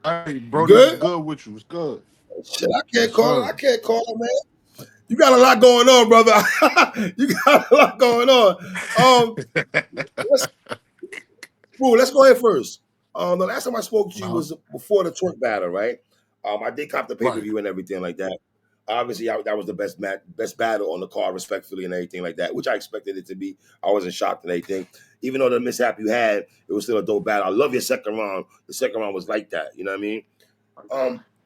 Hey, You Brody, what's good? good with you? What's good? Shit, I can't Yes, call it. sir. I can't call it, man. You got a lot going on, brother. You got a lot going on. Um, let's let's go ahead first. The last time I spoke to you Uh-huh. was before the twerk battle, right? I did cop the pay per Right. view and everything like that. Obviously, that was the best battle on the card, respectfully, and everything like that, which I expected it to be. I wasn't shocked and anything. Even though the mishap you had, it was still a dope battle. I love your second round. The second round was like that. You know what I mean?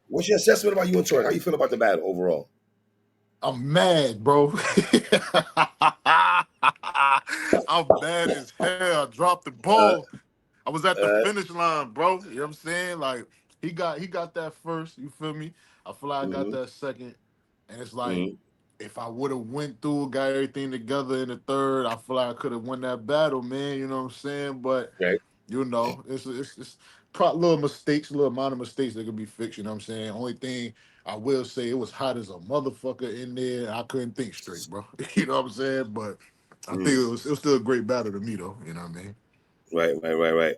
What's your assessment about you and Twerk? How you feel about the battle overall? I'm mad, bro. I'm mad as hell. I dropped the Uh, ball. I was at the uh, finish line, bro. You know what I'm saying? Like he got that first. You feel me? I feel like I got mm-hmm, that second, and it's like mm-hmm. if I would have went through, got everything together in the third, I feel like I could have won that battle, man. You know what I'm saying? But Okay. it's little mistakes, little minor mistakes that could be fixed. You know what I'm saying? Only thing I will say, it was hot as a motherfucker in there. I couldn't think straight, bro. You know what I'm saying? But I think Mm-hmm. it was still a great battle to me, though. You know what I mean? Right.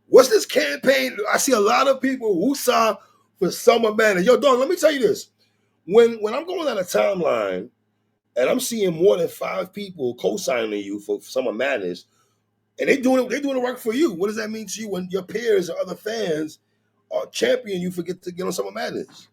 What's this campaign? I see a lot of people Woosaah for Summer Madness. Yo, dog, let me tell you this. When I'm going down a timeline and I'm seeing more than 5 people co-signing you for Summer Madness, and they doing the work for you. What does that mean to you when your peers or other fans are championing you for to get on Summer Madness?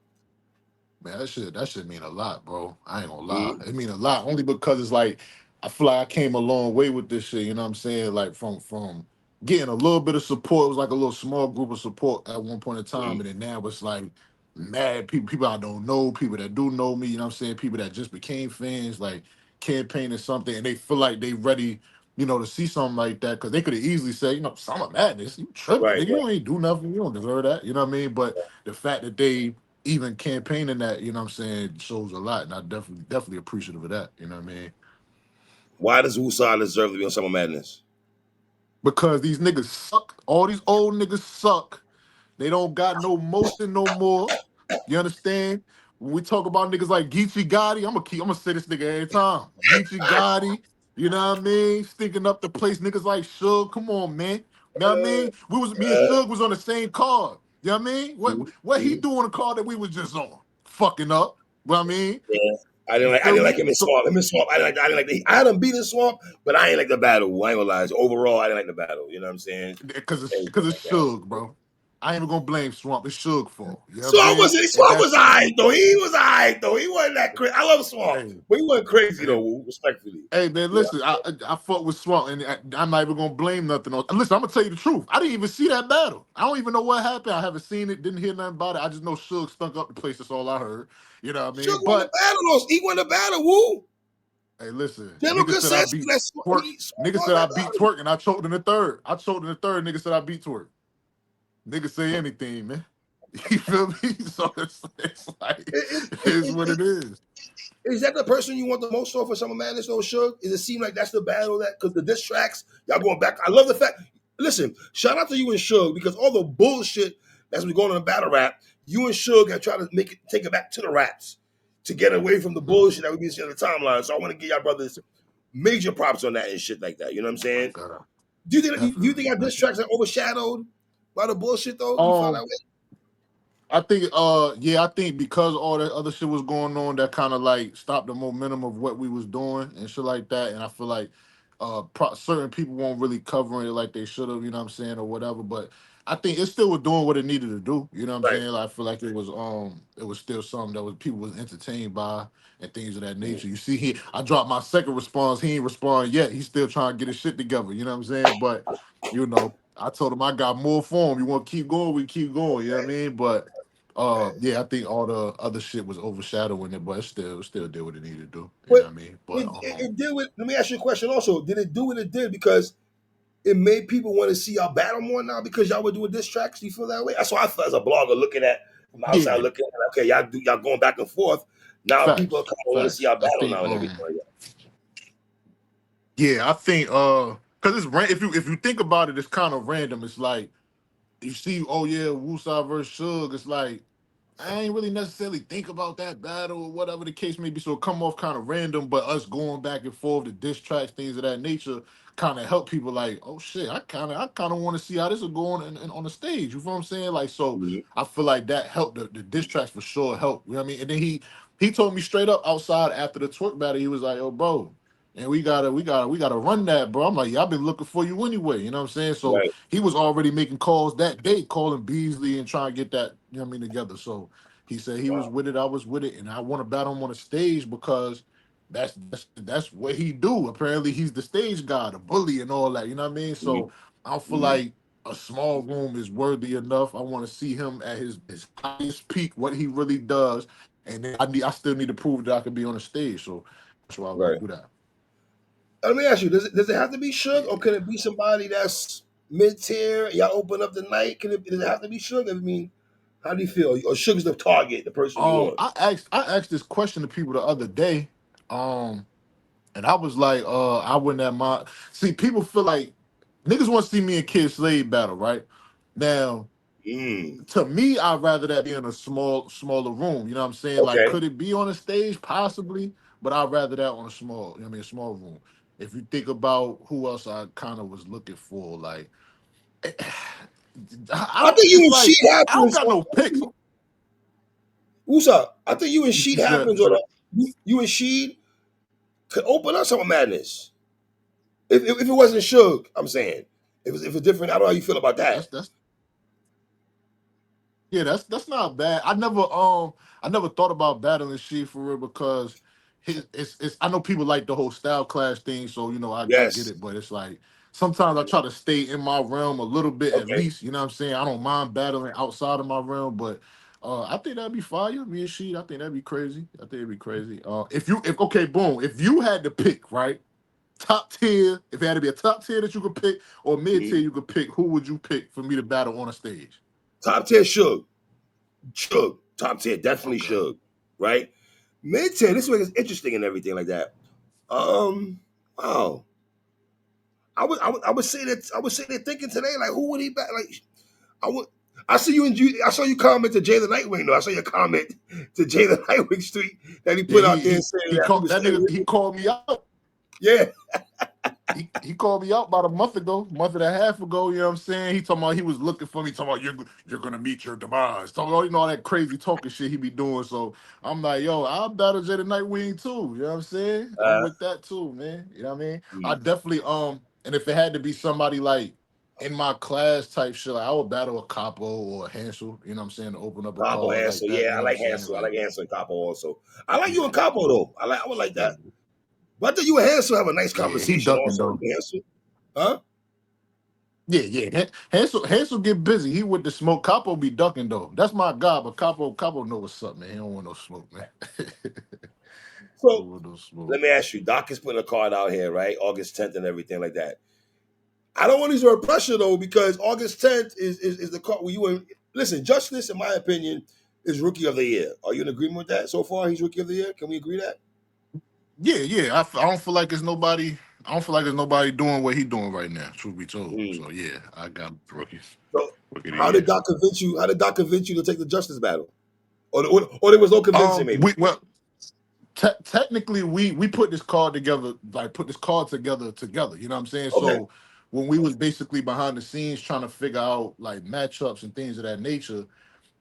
Man, that should mean a lot, bro. I ain't gonna lie. Mm-hmm. It mean a lot only because it's like I feel like I came a long way with this shit. You know what I'm saying? Like from getting a little bit of support. It was like a little small group of support at one point in time, and then now it's like mad people I don't know, people that do know me. You know what I'm saying? People that just became fans, like campaigning something, and they feel like they ready. To see something like that, because they could have easily said, Summer Madness, you tripping, Right, nigga, you ain't do nothing, you don't deserve that, you know what I mean? But the fact that they even campaigning that, you know what I'm saying, shows a lot. And I definitely appreciative of that, you know what I mean? why does Woosaah deserve to be on Summer Madness? Because these niggas suck. All these old niggas suck. They don't got no motion no more. You understand? When we talk about niggas like Geechee Gotti, I'm gonna say this nigga every time. Geechee Gotti, you know what I mean? Stinking up the place, niggas like Suge. Come on, man. You know what I mean? Me and Uh, Suge was on the same card. You know what I mean? What he mhm. do on the card that we was just on? Fucking up. You know what I mean? Yeah. You I feel didn't like me? him in So Swamp. Him in Swamp. I had him beat in Swamp, but I ain't like the battle. I ain't gonna lie. Overall, I didn't like the battle. You know what I'm saying? because Everything it's like that. Suge, bro. I ain't even gonna blame Swamp. It's Suge fault. You know what I'm Swamp saying? was And Swamp was that's alright though. He was alright though. He wasn't that crazy. I love Swamp, hey, but he wasn't crazy hey, though. Respectfully, hey man, you know. listen, I fought with Swamp, and I'm not even gonna blame nothing on. Listen, I'm gonna tell you the truth. I didn't even see that battle. I don't even know what happened. I haven't seen it, didn't hear nothing about it. I just know Suge stunk up the place. That's all I heard. You know what I Sugar mean? won the But battle though. He won the battle. Woo. hey, listen, General nigga said I consensus. beat That's Twerk. Swamp Nigga won said I that beat battle. Twerk, and I choked in the third. I choked in the third. Nigga said I beat Twerk. Nigga say anything, man. You feel me? So it's like it is what it is. Is that the person you want the most for Summer Madness though, Suge? Does it seem like that's the battle that because the diss tracks, y'all going back? I love the fact. Listen, shout out to you and Suge because all the bullshit that's been going on in battle rap, you and Suge have tried to take it back to the raps to get away from the bullshit that we been seeing on the timeline. So I want to give y'all brothers major props on that and shit like that. You know what I'm Oh my saying? god, Do you think definitely, our man. diss tracks are overshadowed by the bullshit though? You feel that Um, way? I think yeah, I think because all that other shit was going on, that kind of like stopped the momentum of what we was doing and shit like that. And I feel like certain people won't really cover it like they should have, you know what I'm saying, or whatever. But I think it still was doing what it needed to do. You know what I'm Right. saying? Like, I feel like it was still something that was people was entertained by and things of that nature. You see, I dropped my second response. He ain't respond yet. He's still trying to get his shit together. You know what I'm saying? But I told him I got more for him. You want to keep going? We keep going. You know what I mean? But yeah, I think all the other shit was overshadowing it, but it still did what it needed to do. You But know what I mean? But it did with. Let me ask you a question also. Did it do what it did because it made people want to see y'all battle more now because y'all were doing diss tracks? Do you feel that way? That's what I felt as a blogger looking at from outside yeah, looking at. Okay, y'all going back and forth. Now people facts, kind of want to see facts. y'all I battle think now and everything. Like yeah, I think because if you think about it, it's kind of random. It's like you see, oh yeah, Woosaah versus Suge. It's like I ain't really necessarily think about that battle or whatever the case may be. So it come off kind of random, but us going back and forth, the diss tracks, things of that nature, kind of help people like, oh shit, I kind of want to see how this will go on the stage. You feel what I'm saying? Like, so Mhm. I feel like that helped. The diss tracks for sure helped. You know what I mean? And then he told me straight up outside after the twerk battle, he was like, "Yo, bro, and we gotta run that, bro." I'm like, "Yeah, I've been looking for you anyway." You know what I'm saying? So Right, he was already making calls that day, calling Beasley and trying to get that, you know what I mean, together. So he said he was wow, with it, I was with it, and I want to battle him on the stage because that's what he do. Apparently, he's the stage guy, the bully, and all that. You know what I mean? mhm, So I don't feel like a small room is worthy enough. I want to see him at his highest peak, what he really does, and then I still need to prove that I can be on the stage. So that's why I want right. to do that. Let me ask you: does it have to be Suge, or can it be somebody that's mid tier? Y'all open up the night. Does it have to be Suge? I mean, how do you feel? Or Suge's the target, the person you want? I asked this question to people the other day. Um, And I was like, I wouldn't have my see, people feel like niggas want to see me and Kid Slade battle, right? Now, Mm, to me, I'd rather that be in a smaller room. You know what I'm saying? Like, okay. could it be on a stage? Possibly, but I'd rather that on a small, you know what I mean, a small room. If you think about who else I kind of was looking for, like I I don't think you it's and like Sheet I don't happens. got no picks. Woosaah, I think you and You Sheet said happens, or you and Sheet could open up some madness. If it wasn't Suge, I'm saying if it's different. I don't know how you feel about that. that's Yeah, that's not bad. I never thought about battling Sheik for real because it's I know people like the whole style clash thing, so I get Yes. it, but it's like sometimes I try to stay in my realm a little bit at Okay. least, you know what I'm saying? I don't mind battling outside of my realm, but I think that'd be fire. Me and Sheik, I think that'd be crazy. I think it'd be crazy. If okay, boom, if you had to pick, right? Top tier, if it had to be a top tier that you could pick or mid tier Mhm. you could pick, who would you pick for me to battle on a stage? Top tier Suge. Suge. Top tier, definitely Okay. Suge. Right? Mid tier, this way is interesting and everything like that. Wow. I was sitting there thinking today, like, who would he bat? Like, I would. I saw you comment to Jay the Nightwing. Though I saw your comment to Jay the Nightwing Street that he Yeah, put out there saying he that he called was that staying nigga. with He him. called me out. Yeah. He called me out about a month ago, month and a half ago. You know what I'm saying? He talking about he was looking for me. Talking about you're gonna meet your demise. Talking about all that crazy talking shit he be doing. So I'm like, yo, I'll battle Jay the Nightwing too. You know what I'm saying? I'm Uh, with that too, man. You know what I mean? I mm, definitely And if it had to be somebody like in my class type shit, like I would battle a Capo or a Hansel. You know what I'm saying? To open up a Capo card like Hansel. that. Yeah, You I know what I'm like saying? Hansel. I Like like Hansel and Capo also. I like you yeah, and Capo though. I would like yeah, that. But I think you and Hansel have a nice yeah. He conversation ducking also. though. Hansel. Huh? Yeah, yeah. Hansel get busy. He with the smoke. Capo be ducking though. That's my guy, but Capo know what's up, man. He don't want no smoke, man. Don't So want no smoke. let me ask you. Doc is putting a card out here, right? August 10th and everything like that. I don't want to use the word pressure though, because August 10th is the card where you and listen, Justice, in my opinion, is rookie of the year. Are you in agreement with that so far? He's rookie of the year. Can we agree that? Yeah, yeah. I don't feel like there's nobody. I don't feel like there's nobody doing what he doing right now. Truth be told. Mm. So yeah, I got rookies. So Rookie of the how did year. Doc convince you? How did Doc convince you to take the Justice battle? Or there was no convincing, maybe. We well technically we put this card together, like put this card together. You know what I'm saying? Okay. So when we was basically behind the scenes trying to figure out like matchups and things of that nature,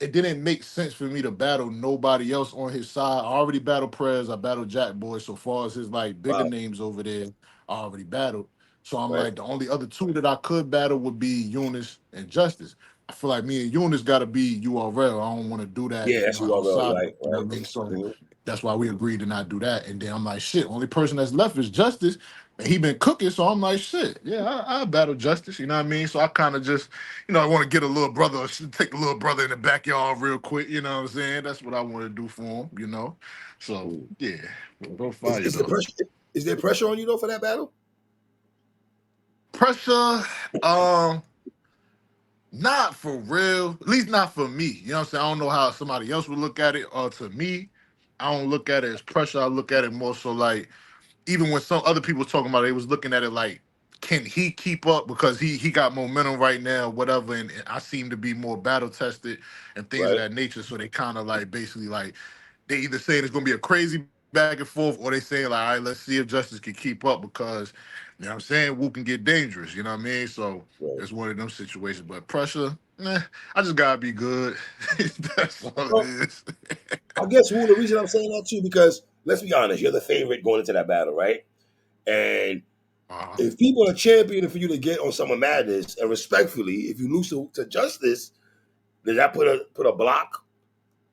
it didn't make sense for me to battle nobody else on his side. I already battled Prez, I battled Jack Boy. So far as his like bigger Wow. names over there, I already battled. So I'm Right. like, the only other two that I could battle would be Eunice and Justice. I feel like me and Eunice gotta be URL. I don't want to do that, Yeah, that's URL. outside of Right. it. You know Right. what I mean? So Mhm. that's why we agreed to not do that. And then I'm like, shit, only person that's left is Justice. And he been cooking, so I'm like, shit, yeah, I battle Justice, you know what I mean? So I kind of just, I want to get a little brother, take a little brother in the backyard real quick, you know what I'm saying? That's what I want to do for him. So, Mm. yeah, go Is, fire is the though. pressure? Is there pressure on you though for that battle? Pressure, um, not for real, at least not for me. You know what I'm saying? I don't know how somebody else would look at it. Or to me, I don't look at it as pressure. I look at it more so like, even when some other people talking about it, they was looking at it like, can he keep up because he got momentum right now, whatever. And I seem to be more battle tested and things of Right. that nature. So they kind of like basically like they either saying it's gonna be a crazy back and forth, or they saying like, all right, let's see if Justice can keep up because You know what I'm saying? Woo can get dangerous, you know what I mean? So Right. it's one of them situations. But pressure, I just gotta be good. That's all it Well, is. I guess Wu, the reason I'm saying that too, because let's be honest, you're the favorite going into that battle, right? And uh, if people are championing for you to get on Summer Madness, and respectfully, if you lose to Justice, does that put a block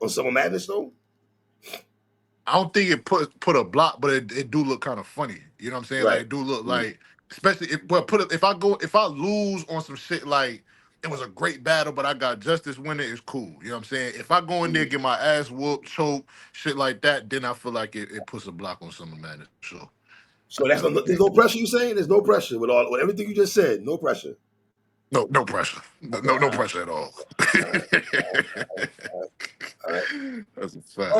on Summer Madness though? I don't think it put a block, but it do look kind of funny. You know what I'm saying? Like Right. it do look Mm. like, especially if I lose on some shit like it was a great battle, but I got justice winning, it's cool. You know what I'm saying? If I go in there Mm. get my ass whooped, choke, shit like that, then I feel like it puts a block on Summer Madness. Sure, So that's what I there's think. no pressure. You saying there's no pressure with everything you just said. No pressure. No pressure. No, Okay. no, All no right. pressure at all. All right. All right. All right. That's a fact.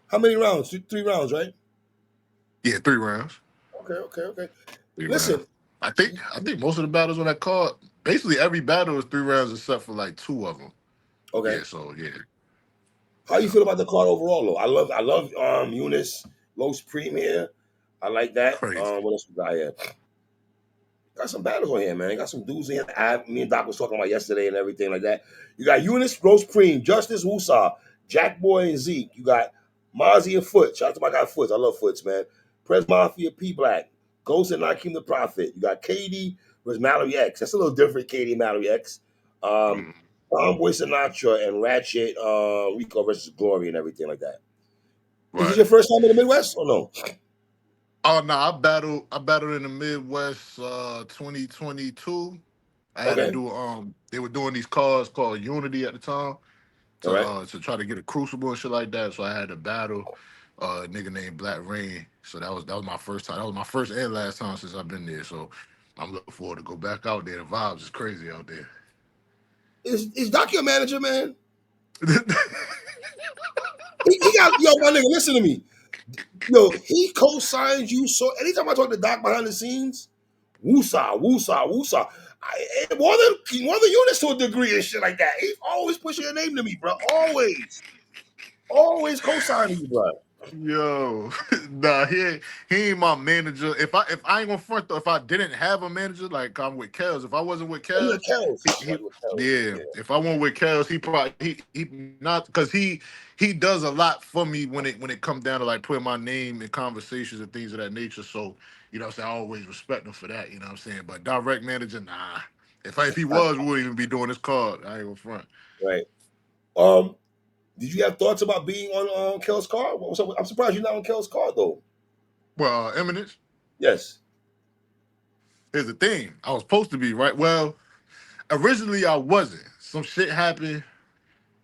How many rounds? Three rounds, right? Yeah, 3 rounds. Okay. Okay. Okay. 3 rounds. Listen. I think most of the battles on that card, basically every battle is 3 rounds except for like two of them. Okay. Yeah, so yeah, How you yeah, feel about the card overall, though? I love Eunice Los Premier. I like that. crazy. What else we got here? Got some battles on here, man. Got some dudes in here. Me and Doc was talking about yesterday and everything like that. You got Eunice Rose Preem, Justice Woosaah, Jack Boy and Zeke. You got Mozzie and Foot. Shout out to my guy Foots. I love Foots, man. Prez Mafia, P Black, Ghost and Nakeem the Prophet. You got Katie versus Mallory X. That's a little different, Katie and Mallory X. Mm, Boy Sinatra and Ratchet Rico versus Glory and everything like that. Is this right. your first time in the Midwest or no? Oh no, I battled in the Midwest 2022. I had to Okay. do they were doing these cards called Unity at the time All right. to try to get a crucible and shit like that. So I had to battle a nigga named Black Rain. So that was my first time. That was my first and last time since I've been there. So I'm looking forward to go back out there. The vibes is crazy out there. Is Doc your manager, man? He got yo, my nigga. Listen to me, yo. He co-signs you. So anytime I talk to Doc behind the scenes, woosah, woosah, woosah. More than units to a degree and shit like that. He's always pushing your name to me, bro. Always co-signing you, bro. Yo, nah, he ain't my manager. If I ain't gonna front though, if I didn't have a manager, like I'm with Kels, if I wasn't with Oh, yeah, Kels, Kells. he, Right he with Kells. yeah. Yeah, If I went with Kels, he probably he not because he does a lot for me when it comes down to like putting my name in conversations and things of that nature. So you know, what I'm saying I always respect him for that. You know what I'm saying? But direct manager, nah. If he was, we wouldn't even be doing this card. I ain't gonna front. right. Um, did you have thoughts about being on Kells' card? What's up? I'm surprised you're not on Kells' card though. Well, Eminence, Yes. here's the thing. I was supposed to be right. Well. Originally, I wasn't. Some shit happened.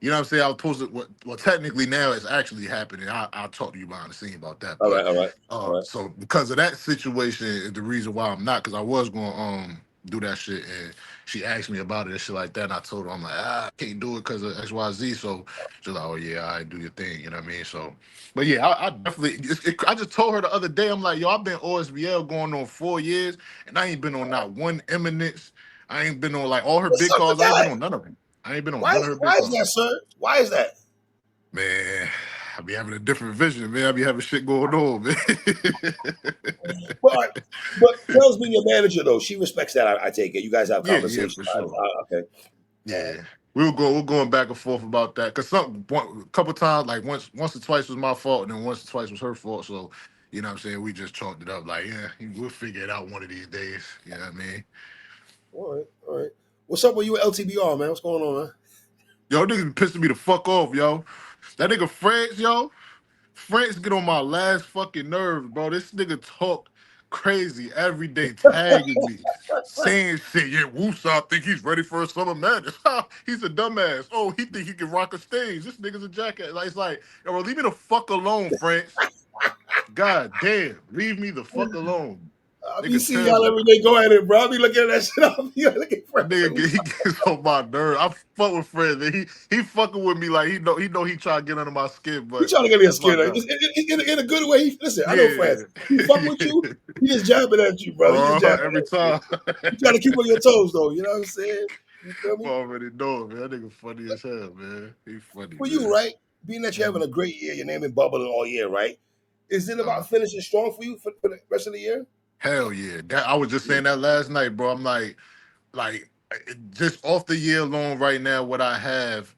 You know what I'm saying? I was supposed to. Well, technically now it's actually happening. I'll talk to you behind the scene about that. All But right. All right. All right. so because of that situation is the reason why I'm not. Because I was going to do that shit, and she asked me about it and shit like that, and I told her I'm like I can't do it because of X Y Z. So she's like, oh yeah, I do your thing. You know what I mean? So, but yeah, I definitely. I just told her the other day. I'm like, yo, I've been OSBL going on 4 years, and I ain't been on not one eminence. I ain't been on like all her What's big up with calls. I ain't been that? on none of them. I ain't been on Why? none of her big Why is calls. that, sir? Why is that? Man, I be having a different vision, man. I be having shit going on, man. But Kel's being your manager though. She respects that. I take it. You guys have Yeah, conversations. for sure. Okay. All right. Yeah, we're going back and forth about that because a couple times, like once or twice was my fault, and then once or twice was her fault. So, you know what I'm saying, we just chalked it up like, yeah, we'll figure it out one of these days. You know what I mean? All right. All right. What's up with you at LTBR, man? What's going on, man? Yo, niggas be pissing me the fuck off, yo. That nigga France, yo. France get on my last fucking nerves, bro. This nigga talk crazy every day, tagging me, saying shit. Yeah, Woosaah think he's ready for a summer madness. He's a dumbass. Oh, he think he can rock a stage. This nigga's a jackass. Like, it's like, yo, bro, leave me the fuck alone, France. God damn, leave me the fuck alone. I be Nigga seeing y'all terrible. every day go at it, bro. I be looking at that shit. I be looking for That nigga he gets on my nerve. I fuck with Fred. He fucking with me like he know he try to get under my skin, He but trying to get his that's my skin. dog. In a good way. Listen, I know Yeah. France. He fuck with you. He just jabbing at you, bro. He just jabbing Every at you. time. You trying to keep on your toes, though. You know what I'm saying? You feel I me? already know it, man. That nigga funny as hell, man. He funny, For you, man. right? Being that you're having Mhm. a great year, your name been bubbling all year, right? Is it Uh, about finishing strong for you for the rest of the year? Hell yeah. That I was just saying that last night, bro. I'm like just off the year alone right now, what I have,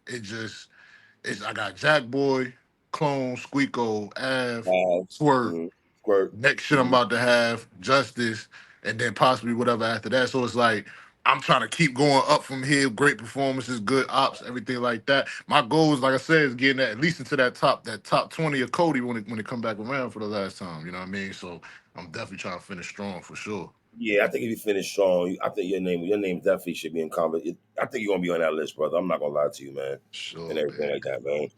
I got Jack Boy, Clone, Squeako, Av, Swerve. Mm-hmm. Squirt. Next shit I'm Mm-hmm. about to have, Justice, and then possibly whatever after that. So it's like I'm trying to keep going up from here. Great performances, good ops, everything like that. My goal is, like I said, is getting at least into that top 20 of Cody when it come back around for the last time. You know what I mean? So I'm definitely trying to finish strong for sure. Yeah, I think if you finish strong, I think your name definitely should be in comment. I think you're gonna be on that list, brother. I'm not gonna lie to you, man, and Sure, everything man. like that, man.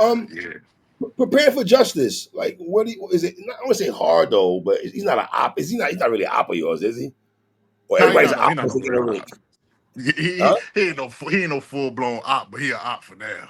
Um, Yeah. prepare for justice. Like, what do you, is it? I want to say hard though, but he's not an op. Is he not? He's not really an op of yours, is he? Or No, everybody's an he op not once no they get a real ring, op. He, huh? he ain't no full blown op, but he a op for now.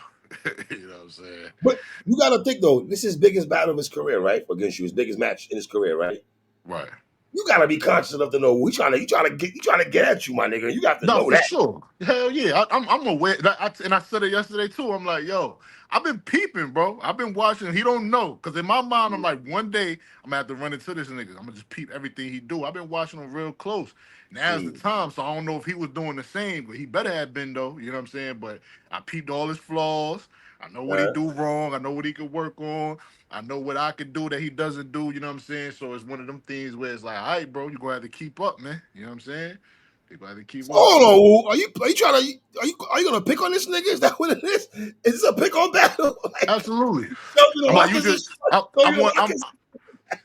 You know what I'm saying? But you got to think though, this is his biggest battle of his career, right? Against you, his biggest match in his career, right? Right. You got to be conscious enough to know he trying to get at you, my nigga. You got to No, know for that. sure. Hell yeah. I'm aware. And I said it yesterday too. I'm like, yo, I've been peeping, bro. I've been watching. He don't know. Because in my mind, I'm like, one day I'm going to have to run into this nigga. I'm going to just peep everything he do. I've been watching him real close. Now's the Mm, time. So I don't know if he was doing the same, but he better have been, though. You know what I'm saying? But I peeped all his flaws. I know what he uh, do wrong. I know what he could work on. I know what I could do that he doesn't do. You know what I'm saying? So it's one of them things where it's like, all right, bro, you're going to have to keep up, man. You know what I'm saying? People have to keep so up. hold on, Wu. Are you trying to are you gonna pick on this nigga? Is that what it is? Is this a pick on battle? Like Absolutely. Shelby I'm like, you Larkins just is I Shelby want Larkins?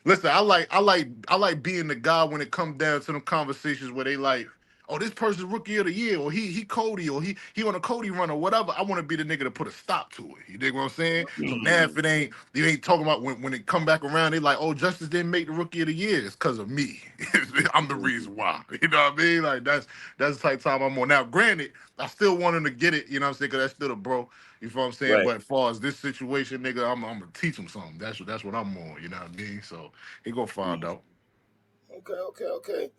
listen, I like being the guy when it comes down to them conversations where they like, oh, this person's rookie of the year, or he Cody, or he on a Cody run or whatever. I want to be the nigga to put a stop to it. You dig what I'm saying? So now if Mm, it ain't you ain't talking about when it come back around, they like, oh, Justice didn't make the rookie of the year. It's because of me. I'm the mm, reason why. You know what I mean? Like that's the type of time I'm on. Now, granted, I still want him to get it, you know what I'm saying? Cause that's still a bro. You feel what I'm saying? right. But as far as this situation, nigga, I'm gonna teach him something. That's what I'm on. You know what I mean? So he gonna find Mm. out. Okay.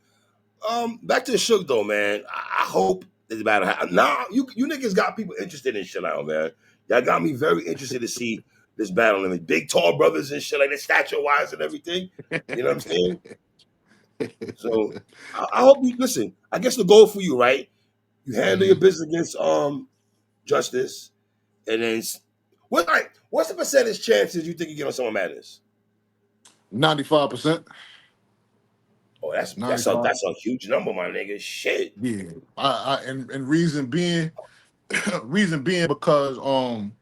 Back to the Suge though, man. I hope it's about to happen. Now you niggas got people interested in shit now, man. Y'all got me very interested to see this battle. I mean, big tall brothers and shit like that, stature wise and everything. You know what I'm saying? So I hope you listen. I guess the goal for you, right? You handle your Mhm. business against Justice, and then what's the percentage chances you think you get on someone madness? 95%. Oh, Ninety-five. that's a huge number, my nigga. Shit. Yeah. And reason being, reason being because one,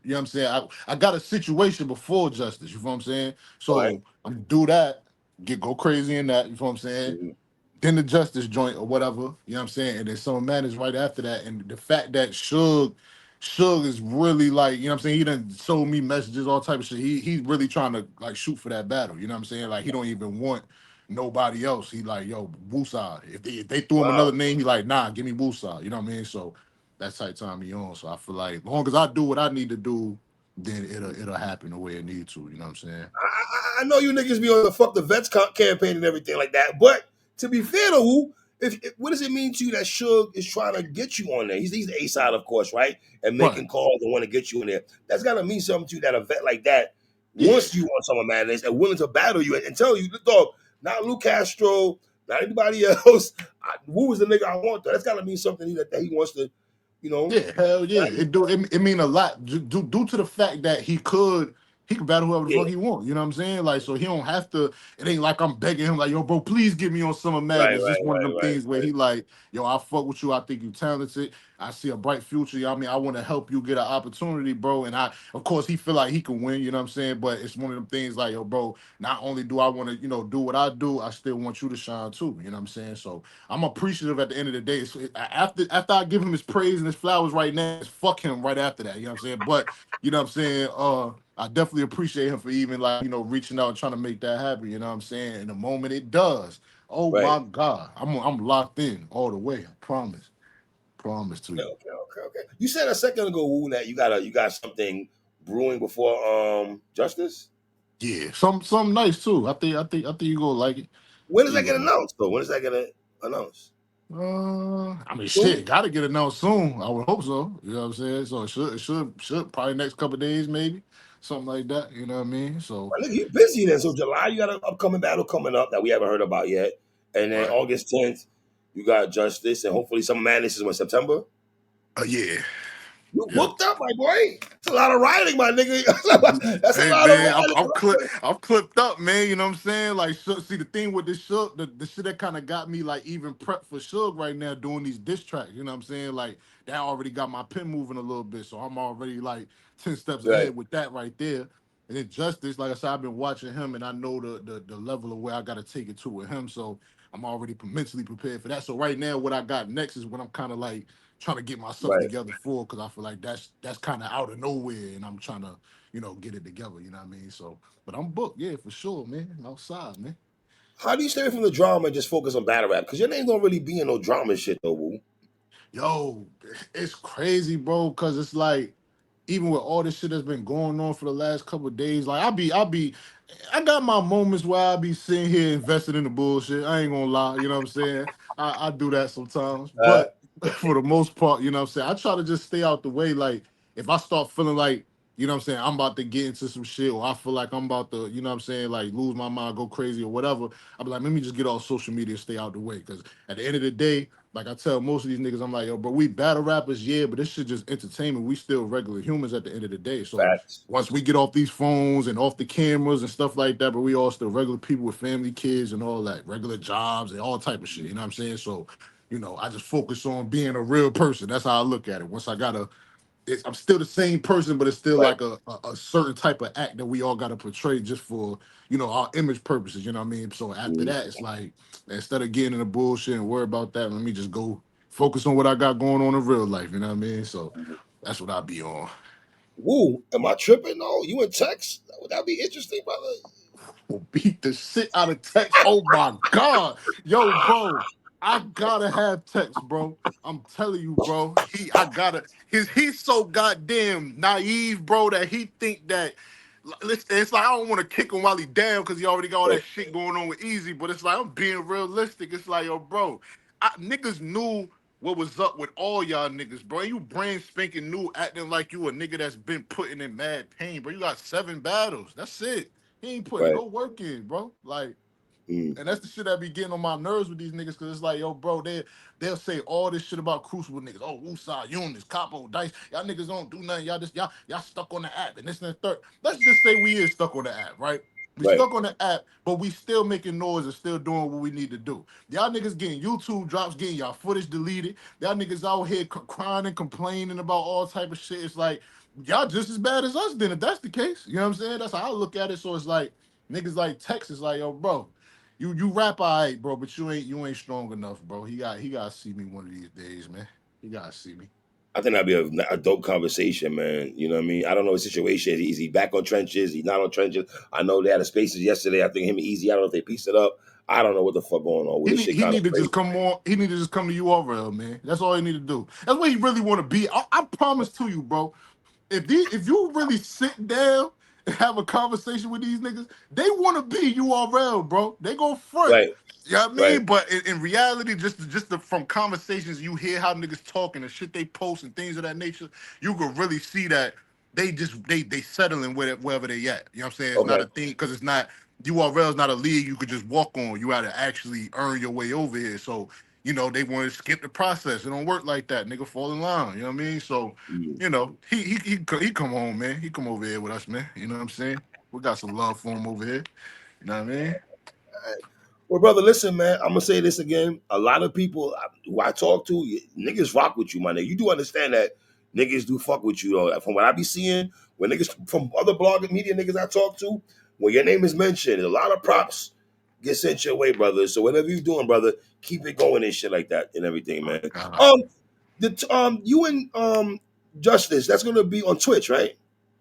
you know what I'm saying? I got a situation before Justice, you feel what I'm saying? All right. So I'm gonna do that, go crazy in that, you feel what I'm saying? Mhm. Then the Justice joint or whatever, you know what I'm saying? And then Summer Madness right after that. And the fact that Suge is really like, you know what I'm saying? He done showed me messages, all type of shit. He's really trying to like shoot for that battle. You know what I'm saying? Like he don't even want nobody else. He like, yo, Woosaah. If they threw him Wow. another name, he like, nah, give me Woosaah. You know what I mean? So that's type time he on. So I feel like as long as I do what I need to do, then it'll happen the way it needs to. You know what I'm saying? I know you niggas be on the fuck the vets campaign and everything like that, but to be fair though, if what does it mean to you that Suge is trying to get you on there? He's the A side, of course, right? And Right. making calls and want to get you in there. That's gotta mean something to you that a vet like that Yeah. wants you on Summer Madness and willing to battle you and tell you, dog, not Lou Castro, not anybody else. Who was the nigga I want? Though? That's gotta mean something that he wants to, you know. Yeah, hell yeah. It mean a lot due to the fact that he could battle whoever the Yeah, fuck he want. You know what I'm saying? Like so he don't have to. It ain't like I'm begging him like yo, bro, please get me on Summer right, Madness. It's right, one of right, them right, things where right, he like yo, I fuck with you. I think you talented. I see a bright future. You know what I mean, I want to help you get an opportunity, bro. And I, of course, he feel like he can win. You know what I'm saying? But it's one of them things like yo, bro. Not only do I want to do what I do, I still want you to shine too. You know what I'm saying? So I'm appreciative at the end of the day. So after I give him his praise and his flowers right now, it's fuck him right after that. You know what I'm saying? But you know what I'm saying? I definitely appreciate him for even like, reaching out and trying to make that happen. You know what I'm saying? And the moment it does, oh right. my God, I'm locked in all the way. I promise. Promise to you. Okay. You said a second ago, Wu, that you got something brewing before Justice. Yeah. Some nice too. I think you gonna like it. When I is think that you get gonna like it. announced though? When is that gonna announce? I mean, shit, Soon? gotta get announced soon. I would hope so. You know what I'm saying? So it should probably next couple of days, maybe something like that. You know what I mean? So, My nigga, you busy then. So July, you got an upcoming battle coming up that we haven't heard about yet. And then right? August 10th, you got Justice, and hopefully some Madness is in September. Yeah, You yeah. booked up, my boy. That's a lot of riding, my nigga. That's a Hey lot of man, I'm, riding. I'm clip, I'm clipped up, man. You know what I'm saying? Like, see, the thing with this Suge, the shit that kind of got me like even prep for Suge right now, doing these diss tracks. You know what I'm saying? Like, that already got my pen moving a little bit, so I'm already like 10 steps Right, ahead with that right there. And then Justice, like I said, I've been watching him, and I know the level of where I got to take it to with him. So I'm already mentally prepared for that. So right now, what I got next is what I'm kind of like trying to get myself right. together for, because I feel like that's kind of out of nowhere, and I'm trying to get it together. You know what I mean? So, but I'm booked, yeah, for sure, man. I'm outside, man. How do you stay away from the drama and just focus on battle rap? Because your name don't really be in no drama shit, though, Woo. Yo, it's crazy, bro, because it's like, even with all this shit that's been going on for the last couple of days, like I got my moments where I be sitting here invested in the bullshit. I ain't gonna lie, you know what I'm saying? I do that sometimes, Uh, but for the most part, you know what I'm saying? I try to just stay out the way. Like, if I start feeling like, you know what I'm saying, I'm about to get into some shit, or I feel like I'm about to, you know what I'm saying, like lose my mind, go crazy or whatever, I'll be like, let me just get off social media and stay out the way. Because at the end of the day, like I tell most of these niggas, I'm like, yo, bro, we battle rappers, yeah, but this shit just entertainment. We still regular humans at the end of the day. So Facts. once we get off these phones and off the cameras and stuff like that, but we all still regular people with family, kids, and all that, regular jobs and all type of shit. You know what I'm saying? So, I just focus on being a real person. That's how I look at it. Once I gotta, I'm still the same person, but it's still Right. like a certain type of act that we all gotta portray just for our image purposes. You know what I mean? So after Mm. that, it's like, instead of getting in the bullshit and worry about that, let me just go focus on what I got going on in real life. You know what I mean? So that's what I be on. Woo, am I tripping? No, you in text? Would that be interesting, brother? Will beat the shit out of Tex. Oh my god, yo, bro, I gotta have Tex, bro. I'm telling you, bro. I gotta. He's so goddamn naive, bro, that he think that. Listen, it's like I don't want to kick him while he down because he already got all Right, that shit going on with Easy. But it's like I'm being realistic. It's like, yo, bro, niggas knew what was up with all y'all niggas, bro. You brain spanking new, acting like you a nigga that's been putting in mad pain, bro. You got 7 battles. That's it. He ain't putting right. no work in, bro. Like, Mm, and that's the shit that be getting on my nerves with these niggas, cause it's like, yo, bro, they'll say all this shit about Crucible niggas. Oh, Woosaah, Eunice, Capo, Dice. Y'all niggas don't do nothing. Y'all stuck on the app and this and the third. Let's just say we is stuck on the app, right? We right. stuck on the app, but we still making noise and still doing what we need to do. Y'all niggas getting YouTube drops, getting y'all footage deleted. Y'all niggas out here crying and complaining about all type of shit. It's like, y'all just as bad as us then, if that's the case. You know what I'm saying? That's how I look at it. So it's like, niggas like Texas, like, yo, bro. You rap all right, bro, but you ain't strong enough, bro. He gotta see me one of these days, man. He gotta see me. I think that'd be a dope conversation, man. You know what I mean? I don't know his situation. Is he back on trenches? He's not on trenches. I know they had a spaces yesterday. I think him and Easy. I don't know if they pieced it up. I don't know what the fuck going on with He this need shit. he Kind of need to just crazy. come on. He need to just come to URL, man. That's all he need to do. That's what he really want to be. I promise to you, bro. If you really sit down and have a conversation with these niggas, they want to be URL, bro. They go front. Right, You know what I right. mean? But in reality, from conversations you hear how niggas talk and the shit they post and things of that nature, you can really see that they settling with it wherever they at. You know what I'm saying? It's not Okay. a thing because it's not URL is not a league you could just walk on. You got to actually earn your way over here. So they want to skip the process. It don't work like that. Nigga, fall in line. You know what I mean? So Mm. he come home, man. He come over here with us, man. You know what I'm saying? We got some love for him over here. You know what I mean? Well, brother, listen, man. I'm gonna say this again. A lot of people who I talk to, niggas rock with you, my nigga. You do understand that niggas do fuck with you, though. From what I be seeing, when niggas from other blog and media niggas I talk to, when your name is mentioned, a lot of props get sent your way, brother. So whatever you doing, brother, keep it going and shit like that and everything, Oh, man. God. You and Justice, that's gonna be on Twitch, right?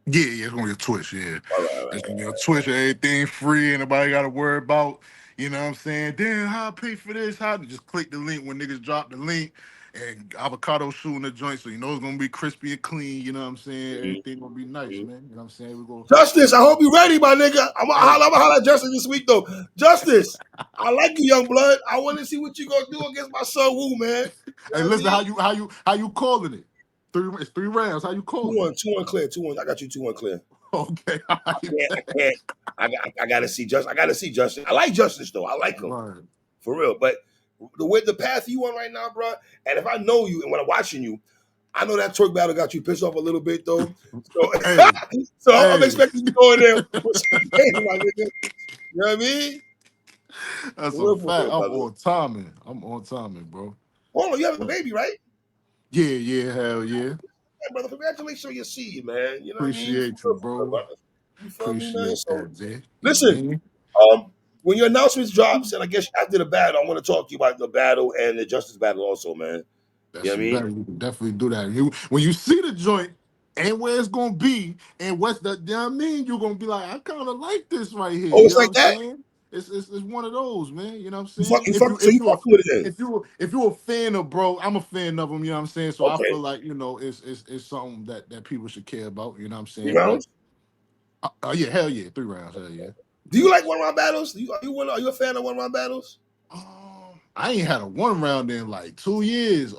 Yeah, it's gonna be a Twitch, yeah. All right, all right. It's gonna be a Twitch, everything free, and nobody gotta worry about, you know what I'm saying? Damn, how I pay for this? How to just click the link when niggas drop the link. and avocado shoe in the joint, so you know it's gonna be crispy and clean. You know what I'm saying? Mhm, Everything gonna be nice, mhm. man. You know what I'm saying? We go. Justice, I hope you're ready, my nigga. Hey, I'm gonna holler at Justice this week, though. Justice, I like you, young blood. I want to see what you gonna do against my son Wu, man. You know hey, what I listen, mean? how you calling it? It's 3 rounds. How you Two calling it? one, 2-1 clear, 2-1. I got you 2-1 clear. Okay, all I can't, I right, can't. I gotta see Justice. I gotta see Justice. I like Justice though. I like him right. for real. But the path you on right now, bro. And if I know you and when I'm watching you, I know that twerk battle got you pissed off a little bit though. So, Hey, I'm hey, expecting you to go in there with some game, my nigga. You know what I mean? that's a For fact. real, brother. I'm on timing, bro. Hold on, you have a baby, right? Yeah, yeah, hell yeah. Yeah, brother. Congratulations on your seed, man. You know what I mean? Appreciate you, For real, bro. brother. You feel me, man? Appreciate So that, Jay. You know what I listen, mean? when your announcements drops, and I guess after the battle, I want to talk to you about the battle and the justice battle also, man. You know That's what I mean? better. You can definitely do that. When you see the joint and where it's gonna be and what's the, you know what I mean, you're gonna be like, I kind of like this right here. Oh, You it's know what like I'm that. saying? It's one of those, man. You know what I'm You fuck, saying? you fuck. So you fucking with it then? If you a fan of bro, I'm a fan of him. You know what I'm saying? So I feel Okay. like it's something that people should care about. You know what I'm Three saying? But rounds. yeah, hell yeah, 3 rounds, hell yeah. Do you like one round battles? Are you a fan of one round battles? I ain't had a 1 round in like 2 years.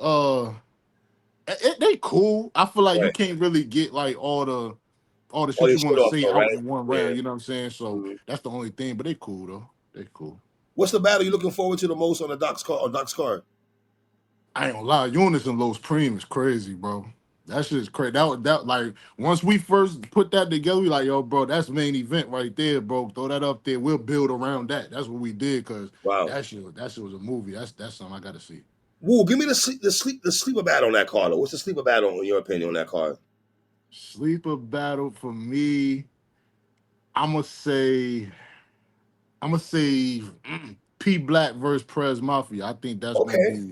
They cool. I feel like you Right. can't really get like all the All shit your you want shit to off say though, out right? in one Yeah. round. You know what I'm saying? So Mhm. that's the only thing. But they cool though. They cool. What's the battle you looking forward to the most on the Doc's card? On Doc's card? I ain't gonna lie. Eunice and Los Preem is crazy, bro. That shit's crazy. That like once we first put that together, we like, yo, bro, that's main event right there, bro. Throw that up there. We'll build around that. That's what we did because Wow. that shit was a movie. That's something I gotta see. Woo, give me the sleeper battle on that card. What's the sleeper battle in your opinion on that card? Sleeper battle for me. I'ma say I'm gonna say P Black versus Prez Mafia. I think Okay. that's gonna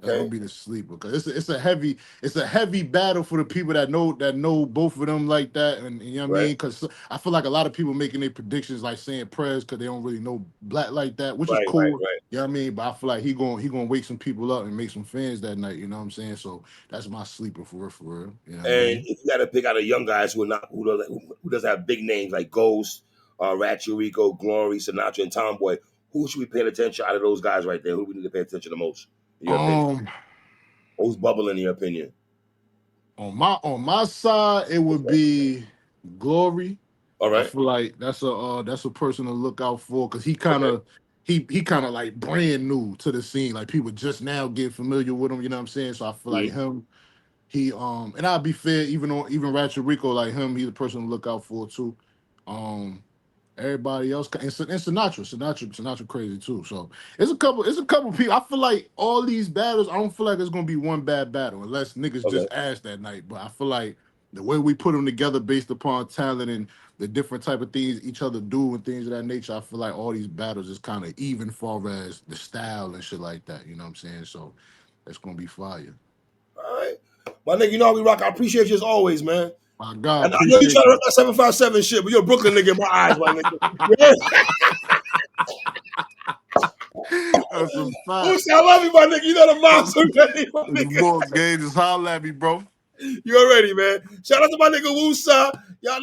Okay. be the sleeper because it's a heavy battle for the people that know both of them like that, and you know what I Right. mean. Because I feel like a lot of people making their predictions like saying Prez because they don't really know Black like that, which is Right. Right. cool. Right. You know what I mean? But I feel like he gonna wake some people up and make some fans that night. You know what I'm saying? So that's my sleeper for real, for real. You know what I And mean? if you got to pick out of young guys who doesn't have big names like Ghost, Ratchet Rico, Glory, Sinatra, and Tomboy, who should we pay attention out of those guys right there? Who do we need to pay attention the most, in your opinion? Um, Who's bubbling in your opinion? on my side, it would be Glory. All I right. feel like that's a person to look out for because Okay. he kind of like brand new to the scene. Like people just now get familiar with him. You know what I'm saying? So I feel like Mhm. him. And I'll be fair, even Ratchet Rico, like him, he's a person to look out for too. Um, Everybody else, and Sinatra crazy too. So it's a couple people. I feel like all these battles, I don't feel like it's gonna be one bad battle unless niggas Okay. just ass that night. But I feel like the way we put them together based upon talent and the different type of things each other do and things of that nature, I feel like all these battles is kind of even far as the style and shit like that. You know what I'm saying? So it's gonna be fire. All right. My nigga, you know how we rock. I appreciate you as always, man. My God, And I know you appreciate trying to you. rep that 757 shit, but you're a Brooklyn nigga in my eyes, my nigga. Yeah. That's a fact. Woosaah, I love you, my nigga. You know the moms are ready, my The nigga. boss game, just holler at me, bro. You already, man. Shout out to my nigga Woosaah. Y'all